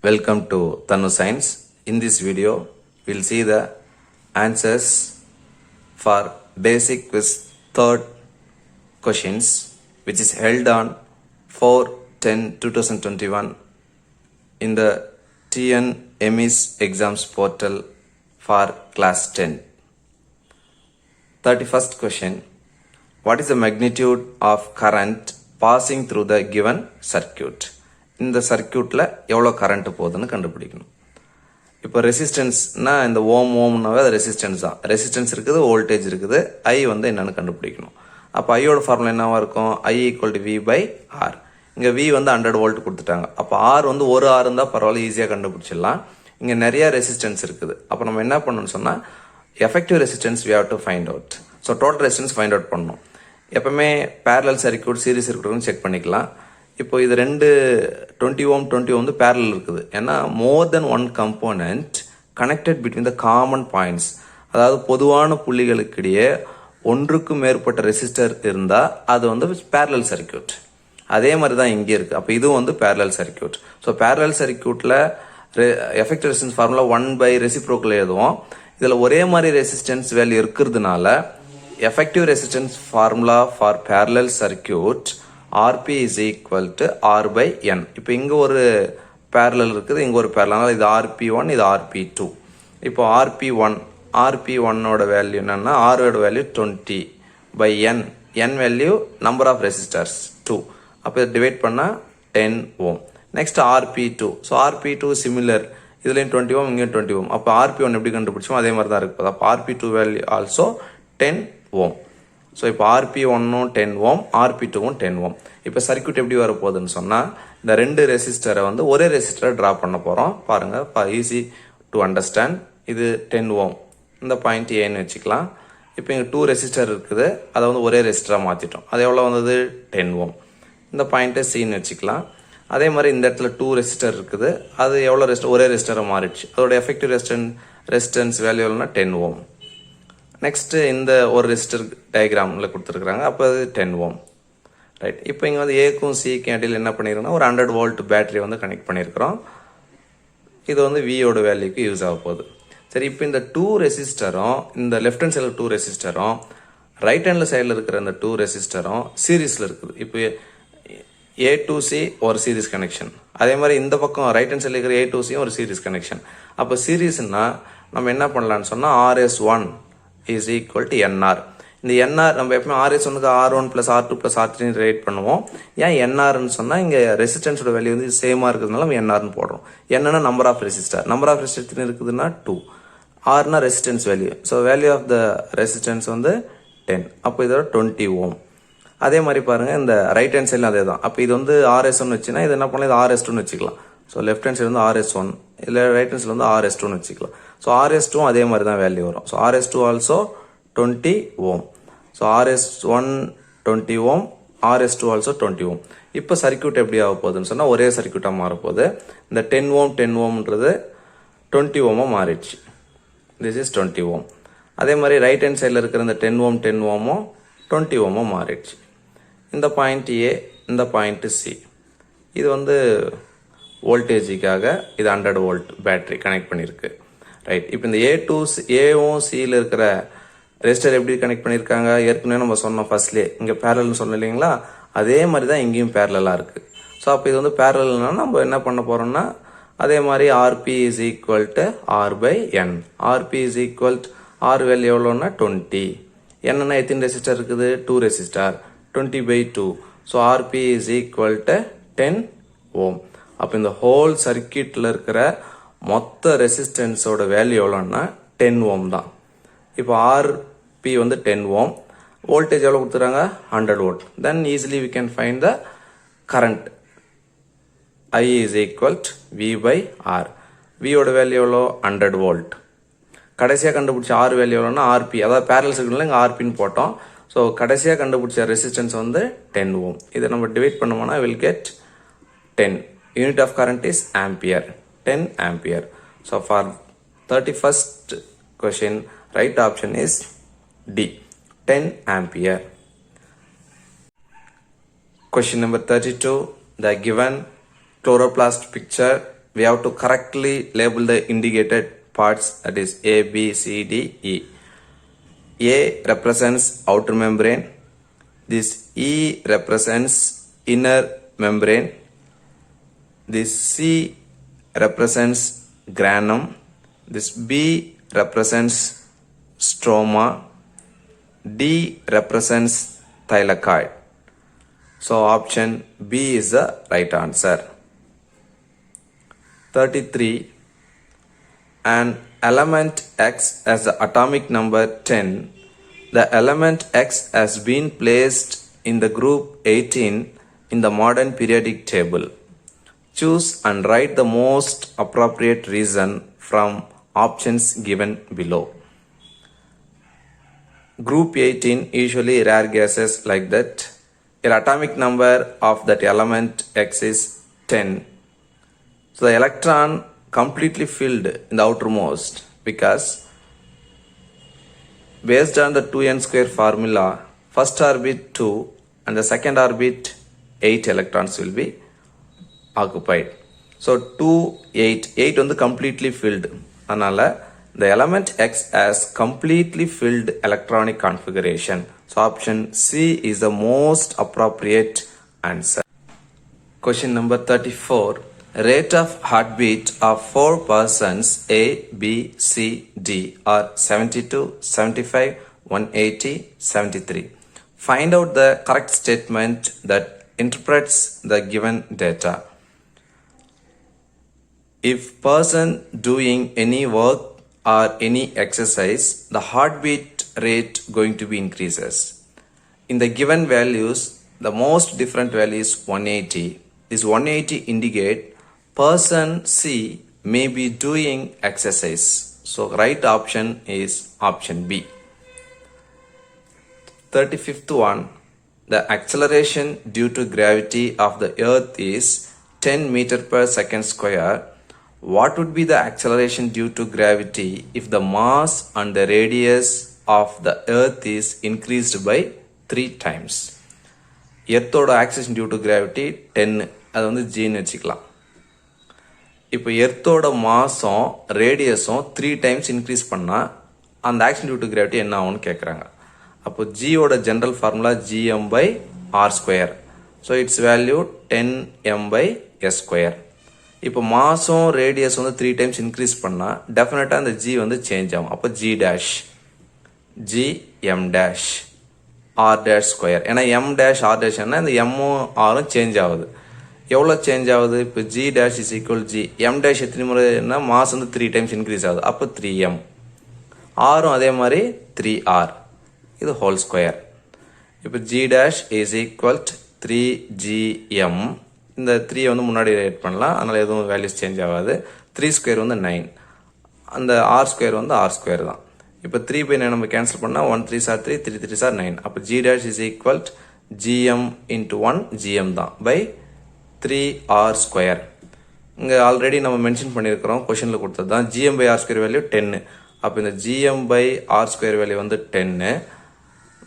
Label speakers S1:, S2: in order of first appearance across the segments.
S1: Welcome to Tanu Science. In this video, we'll see the answers for basic quiz third questions, which is held on 4/10/2021 in the TN EMIS exams portal for class 10. 31st question. What is the magnitude of current passing through the given circuit? இந்த சர்க்கியூட்டில் எவ்வளோ current போகுதுன்னு கண்டுபிடிக்கணும். இப்போ ரெசிஸ்டன்ஸ்னா இந்த ஓம்னாவே அது resistance தான். Resistance இருக்குது, voltage இருக்குது, ஐ வந்து என்னென்னு கண்டுபிடிக்கணும். அப்போ ஐயோட ஃபார்முலா என்னவாக இருக்கும்? I equal to V/R. இங்கே V வந்து 100 வோல்ட் கொடுத்துட்டாங்க. அப்போ R வந்து ஒரு R இருந்தால் பரவாயில்ல, ஈஸியாக கண்டுபிடிச்சிடலாம். இங்கே நிறையா ரெசிஸ்டன்ஸ் இருக்குது. அப்போ நம்ம என்ன பண்ணணும்னு சொன்னால் effective resistance we have to find out. So total resistance find out பண்ணணும். எப்பவுமே பேரலல் சர்க்யூட் சீரிஸ் சர்க்யூட்னு செக் பண்ணிக்கலாம். இப்போ இது ரெண்டு 20 Ω 20 Ω வந்து பேரலல் இருக்குது. ஏன்னா more than one component connected between the common points, அதாவது பொதுவான புள்ளிகளுக்கிடையே ஒன்றுக்கு மேற்பட்ட ரெசிஸ்டர் இருந்தால் அது வந்து பேரலல் சர்க்யூட். அதே மாதிரி தான் இங்கே இருக்குது. அப்போ இதுவும் வந்து பேரலல் சர்க்யூட். ஸோ பேரலல் சர்க்யூட்டில் எஃபெக்டிவ் ரெசிஸ்டன்ஸ் ஃபார்முலா 1/ரெசிப்ரோக்கல் எழுதுவோம். இதில் ஒரே மாதிரி ரெசிஸ்டன்ஸ் வேல்யூ இருக்கிறதுனால effective resistance formula for parallel circuit RP is equal to R/N. இப்போ இங்கே ஒரு parallel இருக்குது, இங்கே ஒரு parallel, இது RP1, இது RP2. இப்போ RP1 ஓட வேல்யூ என்னன்னா, R ஓட value 20/N. N value number of resistors 2. அப்போ இதை டிவைட் பண்ணால் 10 Ω. Next RP2. So RP2 similar, இதுலேயும் 20 Ω, இங்கேயும் 20 Ω. அப்போ RP1 எப்படி கண்டுபிடிச்சோம் அதே மாதிரி தான் இருக்குது. அப்போ RP2 வேல்யூ ஆல்சோ 10 Ω. ஸோ இப்போ RP1ம் 10 Ω, RP2ம் 10 Ω. இப்போ சர்க்யூட் எப்படி வரப்போகுதுன்னு சொன்னால், இந்த ரெண்டு ரெசிஸ்டரை வந்து ஒரே ரெசிஸ்டரை ட்ரா பண்ண போகிறோம். பாருங்கள், ஈஸி டு அண்டர்ஸ்டாண்ட். இது 10 Ω, இந்த பாயிண்ட் ஏன்னு வச்சுக்கலாம். இப்போ இங்கே 2 ரெசிஸ்டர் இருக்குது, அதை வந்து ஒரே ரெசிஸ்டராக மாற்றிட்டோம். அது எவ்வளோ வந்தது? 10 Ω. இந்த பாயிண்ட்டை சின்னு வச்சுக்கலாம். அதே மாதிரி இந்த இடத்துல 2 ரெசிஸ்டர் இருக்குது, அது எவ்வளோ ரெசிஸ்டர்? ஒரே ரெசிஸ்டராக மாறிடுச்சு. அதோட எஃபெக்டிவ் ரெசிஸ்டன்ஸ் வேல்யூ எவ்வளோனா 10 Ω. நெக்ஸ்ட்டு இந்த ஒரு ரெசிஸ்டர் டயக்ராமில் கொடுத்துருக்குறாங்க. அப்போ அது 10 Ω. ரைட். இப்போ இங்கே வந்து ஏக்கும் சிக்கும் இடையில் என்ன பண்ணியிருக்கோம்னா ஒரு 100 வோல்ட் பேட்டரி வந்து கனெக்ட் பண்ணியிருக்கிறோம். இது வந்து வியோட வேல்யூக்கு யூஸ் ஆக போகுது. சரி, இப்போ இந்த 2 ரெசிஸ்டரும், இந்த லெஃப்ட் ஹேண்ட் சைடில் 2 ரெசிஸ்டரும், ரைட் ஹேண்டில் சைடில் இருக்கிற இந்த 2 ரெசிஸ்டரும் சீரீஸில் இருக்குது. இப்போ A to C ஒரு சீரீஸ் கனெக்ஷன். அதே மாதிரி இந்த பக்கம் ரைட் ஹேண்ட் சைடில் இருக்கிற A to C ஒரு சீரீஸ் கனெக்ஷன். அப்போ சீரீஸ்னா நம்ம என்ன பண்ணலான்னு சொன்னால் RS1 is equal to NR. இந்த NR நம்ம எப்பவுமே RS1க்கு R1 plus R2 plus R3 rate பண்ணுவோம். ஏன் NRன்னு சொன்னால் இங்கே ரெசிஸ்டன்ஸோட வேல்யூ வந்து சேமாக இருக்கிறதுனால நம்ம NRன்னு போடுறோம். என்னன்னா number of resistor. Number of resistor இருக்குதுன்னா 2. Rனா resistance value. So value of the resistance வந்து 10. அப்போ இதோட 20 Ω. அதே மாதிரி பாருங்கள், இந்த ரைட் ஹேண்ட் சைடில் அதே தான். அப்போ இது வந்து RS1 வச்சுன்னா இது என்ன பண்ணலாம், இது RS2ன்னு வச்சுக்கலாம். ஸோ லெஃப்ட் ஹேண்ட் சைடு வந்து RS1, இல்லை ரைட் ஹேண்ட் சைடில் வந்து RS2ன்னு வச்சுக்கலாம். ஸோ RS2 அதே மாதிரி தான் வேல்யூ வரும். So RS2 also 20 Ω. So RS1 20 Ω, RS2 also 20 Ω. இப்போ சர்க்யூட் எப்படி ஆக போகுதுன்னு சொன்னால் ஒரே சர்க்யூட்டாக மாறப்போகுது. இந்த 10 Ω 10 Ωன்றது 20 Ω மாறிடுச்சு. This is 20 Ω. அதே மாதிரி ரைட் ஹேண்ட் சைடில் இருக்கிற இந்த 10 Ω 10 Ω 20 Ω மாறிடுச்சு. இந்த பாயிண்ட் ஏ, இந்த பாயிண்ட் சி. இது வந்து வோல்டேஜுக்காக இது 100 வோல்ட் பேட்டரி கனெக்ட் பண்ணியிருக்கு. ரைட். இப்போ இந்த ஏவும் சியில் இருக்கிற ரெசிஸ்டர் எப்படி கனெக்ட் பண்ணியிருக்காங்க? ஏற்கனவே நம்ம சொன்னோம் ஃபர்ஸ்ட்லேயே, இங்கே பேரலல்னு சொன்னோம் இல்லைங்களா? அதே மாதிரி தான் இங்கேயும் பேரலாக இருக்குது. ஸோ அப்போ இது வந்து பேரலல்னா நம்ம என்ன பண்ண போகிறோம்னா அதே மாதிரி RP is equal to R/N. RP is equal to R value எவ்வளோன்னா 20. என்னன்னா எத்தனை ரெசிஸ்டர் இருக்குது? 2 resistor. 20/2. So RP is equal to 10 Ω. அப்போ இந்த ஹோல் சர்க்கியூட்டில் இருக்கிற மொத்த ரெசிஸ்டன்ஸோட வேல்யூ எவ்வளோன்னா 10 Ω தான். இப்போ RP வந்து 10 Ω. வோல்டேஜ் எவ்வளோ கொடுத்துறாங்க? 100 volt. Then easily we can find the current. I is equal to V/R. வியோட வேல்யூ எவ்வளோ? 100 வோல்ட். கடைசியாக கண்டுபிடிச்ச R வேல்யூ எவ்வளோன்னா RP, அதாவது பேரலல் சர்க்யூட்டில் இங்கே RPன்னு போட்டோம். ஸோ கடைசியாக கண்டுபிடிச்ச ரெசிஸ்டன்ஸ் வந்து 10 Ω. இதை நம்ம டிவைட் பண்ணோம்னா will get 10. Unit of current is ampere. 10 ampere. So for 31st question, right option is D, 10 ampere. Question number 32. The given chloroplast picture we have to correctly label the indicated parts, that is A, B, C, D, E. A represents outer membrane. This E represents inner membrane. This C represents granum. This B represents stroma. D represents thylakoid. So option B is the right answer. 33. An element X as the atomic number 10. The element X has been placed in the group 18 in the modern periodic table. Choose and write the most appropriate reason from options given below. Group 18 usually rare gases like that. The atomic number of that element X is 10. So the electron completely filled in the outermost, because based on the 2n square formula, first orbit 2 and the second orbit 8 electrons will be occupied. So 2, 8 on the completely filled. Anala, the element X has completely filled electronic configuration. So option C is the most appropriate answer. Question number 34. Rate of heartbeat of 4 persons A, B, C, D are 72, 75, 180, 73. Find out the correct statement that interprets the given data. If person doing any work or any exercise, the heartbeat rate going to be increases. In the given values, the most different value is 180. This 180 indicate person C may be doing exercise. So right option is option B. 35th one. The acceleration due to gravity of the earth is 10 meter per second square. What would be the acceleration due to gravity if the mass and the radius of the earth is increased by 3 times? எர்த்தோட acceleration due to gravity 10, அது வந்து ஜின்னு வச்சுக்கலாம். இப்போ எர்த்தோட மாஸும் ரேடியஸும் 3 times increase பண்ணால் அந்த action due to gravity என்ன ஆகும்னு கேட்குறாங்க. அப்போ ஜியோட general formula GM by R square. So its value 10m by S square. இப்போ மாஸும் ரேடியஸ் வந்து 3 டைம்ஸ் இன்க்ரீஸ் பண்ணால் டெஃபினட்டாக அந்த ஜி வந்து சேஞ்ச் ஆகும். அப்போ g dash, g m dash, r dash square. ஏன்னா எம் டேஷ் ஆர் டேஷ் என்ன, இந்த எம்மும் ஆரும் சேஞ்ச் ஆகுது. எவ்வளோ சேஞ்ச் ஆகுது? இப்போ G dash is equal G. M dash எத்தனை முறைன்னா மாஸ் வந்து 3 டைம்ஸ் இன்க்ரீஸ் ஆகுது. அப்போ 3m. ஆரும் அதே மாதிரி 3r. இது ஹோல் ஸ்கொயர். இப்போ G dash is equal 3gm. இந்த 3 வந்து முன்னாடி ரேட் பண்ணலாம், அதனால் எதுவும் வேல்யூஸ் சேஞ்ச் ஆகாது. 3 ஸ்கொயர் வந்து 9. அந்த ஆர் ஸ்கொயர் வந்து ஆர் ஸ்கொயர் தான். இப்போ 3 பை 9 நம்ம கேன்சல் பண்ணால் 1 3s are 3, 3 3s are 9. அப்போ g dash is equal gm into 1 gm தான் பை 3r ஸ்கொயர். இங்கே ஆல்ரெடி நம்ம மென்ஷன் பண்ணியிருக்கிறோம், கொஷனில் கொடுத்தது தான். gm by R square value 10. அப்போ இந்த gm by R square value வந்து 10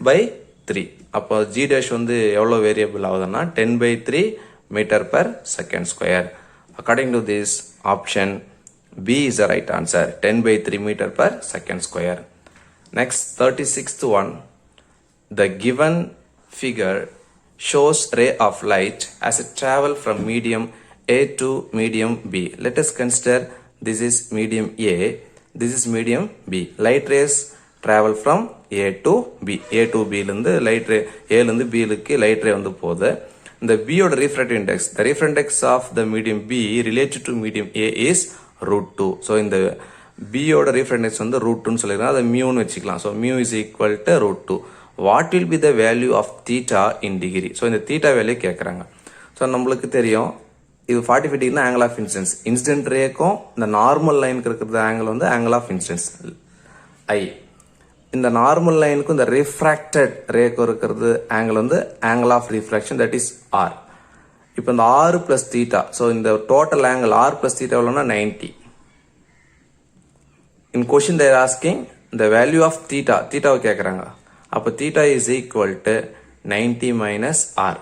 S1: பை 3. அப்போ ஜி டேஷ் வந்து எவ்வளோ வேரியபிள் ஆகுதுன்னா 10 by 3 meter per second square. According to this, option B is the right answer. 10 by 3 meter per second square. Next, 36th one. The given figure shows ray of light as it travel from medium A to medium B. Let us consider this is medium A, this is medium B. Light rays travel from A to B. A to B லிருந்து light ray, A லிருந்து B லுக்கு light ray வந்து போகுது. இந்த B ஓட refractive index, the refractive index of the medium B related to medium A is √2. So இந்த B ஓட refractive index வந்து √2 சொல்லிருக்கோம், அதை மியூன்னு வச்சுக்கலாம். So mu is equal to √2. What will be the value of theta in degree? So இந்த theta value கேட்குறாங்க. So நம்மளுக்கு தெரியும் இது 45 டிகிரினா ஆங்கிள் ஆஃப் இன்சிடென்ஸ். இன்சிடென்ட் ரேக்கும் இந்த நார்மல் லைனுக்கு இருக்கிற ஆங்கிள் வந்து ஆங்கிள் ஆஃப் இன்சிடென்ஸ் ஐ. இந்த நார்மல் லைனுக்கும் இந்த ரிஃப்ராக்டட் ரேக்கும் இருக்கிறது ஆங்கிள் வந்து angle of refraction, that is R. இப்போ இந்த ஆர் பிளஸ் தீட்டா, ஸோ இந்த total angle R plus theta எவ்வளோனா 90. In question they're asking the value of theta, தீட்டாவை கேட்குறாங்க. அப்போ theta is equal to 90 minus R.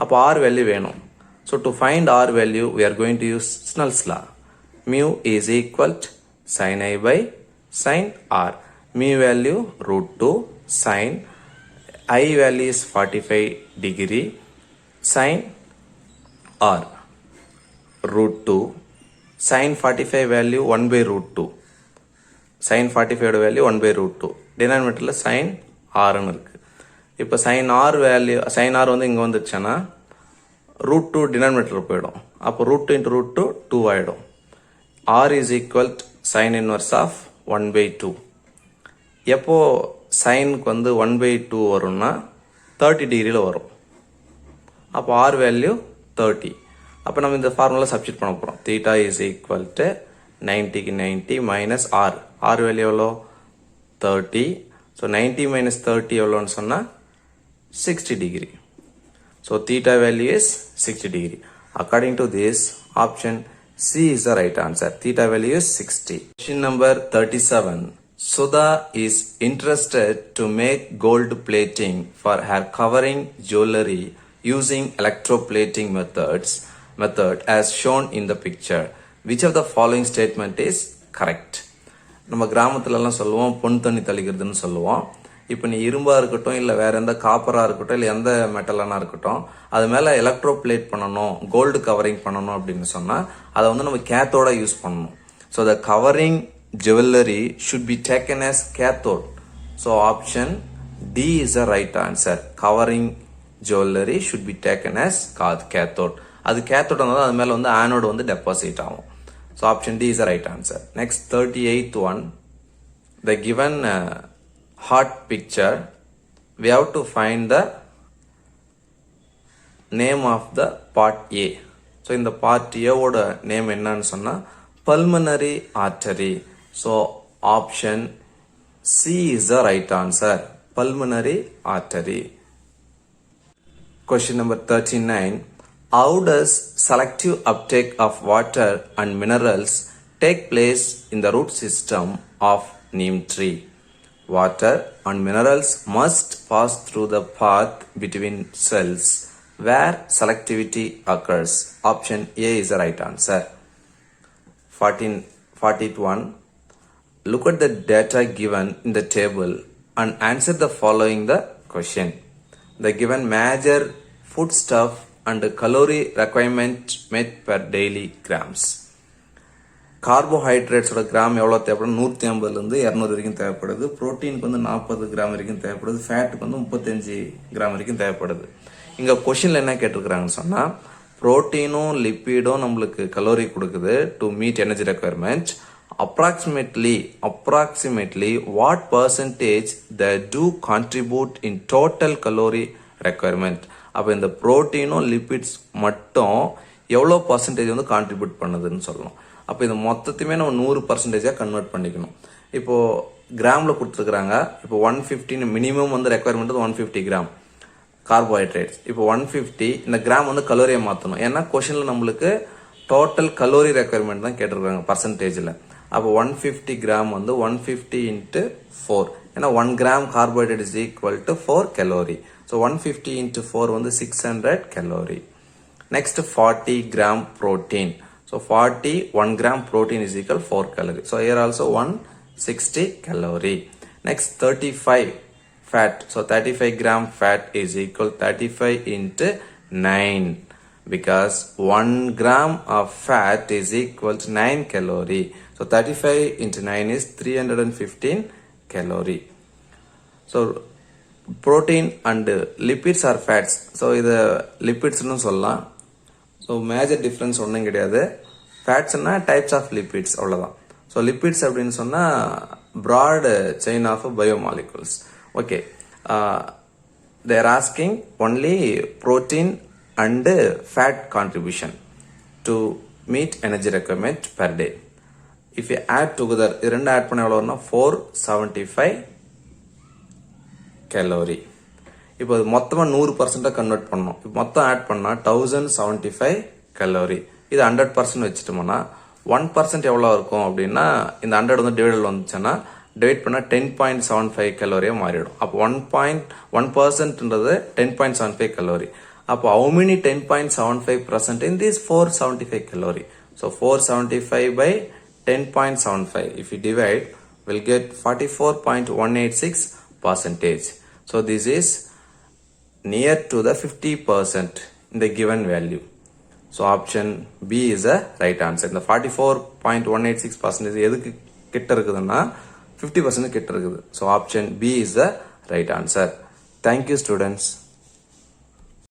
S1: அப்போ ஆர் வேல்யூ வேணும். So to find R value, we are going to use Snell's law. Mu is equal to sin I by sin R. Mu value root 2, sin I value is 45 degree, sin R root 2, sin 45 value 1 by root 2. Sin 45 value 1 by root 2. Denominator sin R னு இருக்கு. இப்போ sin R value sin R வந்து இங்கே வந்துடுச்சுன்னா root 2 denominator போயிடும். அப்போ root 2 into root 2 2 ஆயிடும். R is equal to sin inverse of 1 by 2. எப்போ சைனுக்கு வந்து 1 by 2 வரும்னா 30 டிகிரியில் வரும். அப்போ R வேல்யூ 30. அப்போ நம்ம இந்த ஃபார்முலா சப்ஸ்டிட் பண்ண போகிறோம். தீட்டா இஸ் ஈக்குவல் டு 90க்கு 90 மைனஸ் R. R வேல்யூ எவ்வளோ 30. ஸோ 90 minus 30 எவ்வளோன்னு சொன்னால் 60 degree. So theta value is 60 degree. According to this, option C is the right answer. Theta value is 60. Question number 37. Sudha is interested to make gold plating for her covering jewelry using electroplating method as shown in the picture. Which of the following statement is correct? நம்ம கிராமத்துலலாம் சொல்லுவோம் பொன் தண்ணி தெளிக்கிறதுன்னு சொல்லுவோம். இப்போ நீ இரும்பாக இருக்கட்டும் இல்லை வேற எந்த காப்பராக இருக்கட்டும் இல்லை எந்த மெட்டலானா இருக்கட்டும் அது மேலே எலக்ட்ரோப்ளேட் பண்ணணும் கோல்டு கவரிங் பண்ணணும் அப்படின்னு சொன்னால் அதை வந்து நம்ம கேத்தோட யூஸ் பண்ணணும். So the covering jewellery should be taken as cathode. So option D is the right answer. Covering jewellery should be taken as cathode. அது கேத்தோட இருந்தால் அது மேலே வந்து ஆனோடு வந்து டெபாசிட் ஆகும். So option D is the right answer. Next 38th one. The given heart picture, we have to find the name of the part A. So in the part A ஓட name என்னன்னு சொன்னா pulmonary artery. So option C is the right answer. Pulmonary artery. Question number 39. How does selective uptake of water and minerals take place in the root system of neem tree? Water and minerals must pass through the path between cells where selectivity occurs. Option A is the right answer. 41. Look at the data given in the table and answer the following the question. The given major foodstuff and calorie requirement met per daily grams. கார்போஹைட்ரேட்ஸோட gram எவ்வளோ தேவைப்படுது 150லேருந்து 200 வரைக்கும் தேவைப்படுது. ப்ரோட்டீனுக்கு வந்து 40 gram வரைக்கும் தேவைப்படுது. ஃபேட்டுக்கு வந்து 35 gram வரைக்கும் தேவைப்படுது. இங்கே கொஷினில் என்ன கேட்டிருக்கிறாங்கன்னு சொன்னால் ப்ரோட்டீனும் லிப்பிடும் நம்மளுக்கு கலோரி கொடுக்குது to meet energy requirement. approximately what percentage they do contribute in total calorie requirement. அப்போ இந்த ப்ரோட்டீனும் லிப்பிட்ஸ் மட்டும் எவ்வளோ பர்சன்டேஜ் வந்து கான்ட்ரிபியூட் பண்ணுதுன்னு சொல்லணும். அப்போ இது மொத்தத்தையுமே நம்ம 100% கன்வெர்ட் பண்ணிக்கணும். இப்போது கிராமில் கொடுத்துருக்குறாங்க. இப்போ 150 மினிமம் வந்து ரெக்குயர்மெண்ட் 150 கிராம் கார்போஹைட்ரேட்ஸ். இப்போ 150 இந்த கிராம் வந்து கலோரியை மாற்றணும். ஏன்னா கொஷனில் நம்மளுக்கு டோட்டல் கலோரி ரெக்குயர்மெண்ட் தான் கேட்டிருக்காங்க பர்சன்டேஜில். அப்போ 150 கிராம் வந்து 150 into 4. ஏன்னா 1 gram carbohydrate is equal to 4 calorie. So 150 into 4 வந்து 600 calorie. Next 40 gram protein. So 1 gram protein is equal 4 calorie. So here also 160 calorie. Next 35 fat. So 35 gram fat is equal 35 into 9 because 1 gram of fat is equal to 9 calorie. So 35 into 9 is 315 calorie. So protein and lipids are fats. So இது lipids னு சொல்லலாம். So major difference ஒன்றும் கிடையாது. ஃபேட்ஸ்னா types of lipids அவ்வளோதான். So lipids அப்படின்னு சொன்னால் broad chain of biomolecules. Okay, they're asking only protein and fat contribution to meet energy requirement per day. If you add together இது ரெண்டு ஆட் பண்ண எவ்வளோ வரும்னா 475 calorie. இப்போ மொத்தமாக 100% கன்வெர்ட் பண்ணணும். இப்போ மொத்தம் ஆட் பண்ணால் 1075 calorie. இது 100% வச்சுட்டோம்னா 1% எவ்வளோ இருக்கும் அப்படின்னா இந்த 100 வந்து டிவைடல் வந்துச்சுன்னா டிவைட் பண்ணால் 10.75 கலோரியாக மாறிடும். அப்போ 1% 10.75 கலோரி. அப்போ how many 10.75% in this 475 calorie? So 475 by 10.75. If you divide, we'll get 44.186 percentage. So this is near to the 50% in the given value. So option B is the right answer. இந்த 44.186% எதுக்கு கிட்ட இருக்குதுன்னா 50% கிட்ட இருக்குது. So option B is the right answer. Thank you students.